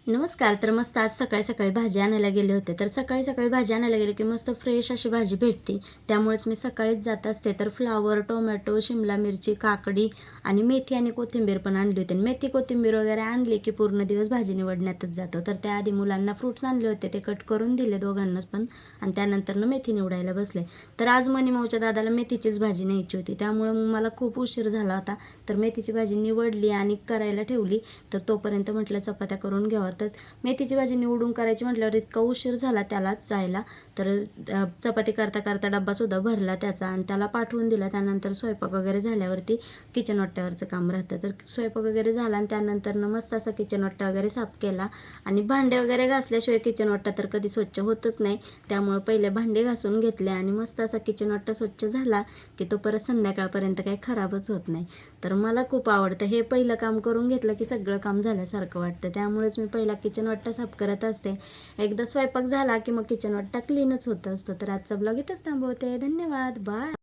नमस्कार. तर मस्त आज सकाळी सकाळी भाजी आणायला गेले होते. तर सकाळी सकाळी भाजी आणायला गेले की मस्त फ्रेश अशी भाजी भेटते. त्यामुळेच मी सकाळीच जात असते. तर फ्लावर, टोमॅटो, शिमला मिरची, काकडी आणि मेथी आणि कोथिंबीर पण आणली होती. मेथी कोथिंबीर वगैरे आणली की पूर्ण दिवस भाजी निवडण्यातच जातो. तर त्याआधी मुलांना फ्रुट्स आणले होते, ते कट करून दिले दोघांनाच पण, आणि त्यानंतरनं मेथी निवडायला बसले. तर आज मनीमाऊच्या दादाला मेथीचीच भाजी न्यायची होती, त्यामुळं मला खूप उशीर झाला होता. तर मेथीची भाजी निवडली आणि करायला ठेवली. तर तोपर्यंत म्हटलं चपात्या करून घ्यावं. तर मेथीची भाजी निवडून करायची म्हटल्यावर इतका उशीर झाला त्यालाच जायला. तर चपाती करता करता डब्बासुद्धा भरला त्याचा आणि त्याला पाठवून दिला. त्यानंतर स्वयंपाक वगैरे झाल्यावरती किचन वाट्यावरचं काम राहतं. तर स्वयंपाक वगैरे झाला आणि त्यानंतरनं मस्त असा किचन वाटा वगैरे साफ केला. आणि भांडे वगैरे घासल्याशिवाय किचन वाटा तर कधी स्वच्छ होतच नाही. त्यामुळे पहिले भांडे घासून घेतले आणि मस्त असा किचन वाटा स्वच्छ झाला की तो परत संध्याकाळपर्यंत काही खराबच होत नाही. तर मला खूप आवडतं हे, पहिलं काम करून घेतलं की सगळं काम झाल्यासारखं वाटतं. त्यामुळेच मी पहिला किचन वाटा साफ करत असते. एकदा स्वयंपाक झाला की मग किचन वाटा क्लीनच होत असतं. तर आजचा ब्लॉग इथंच थांबवते. धन्यवाद. बाय.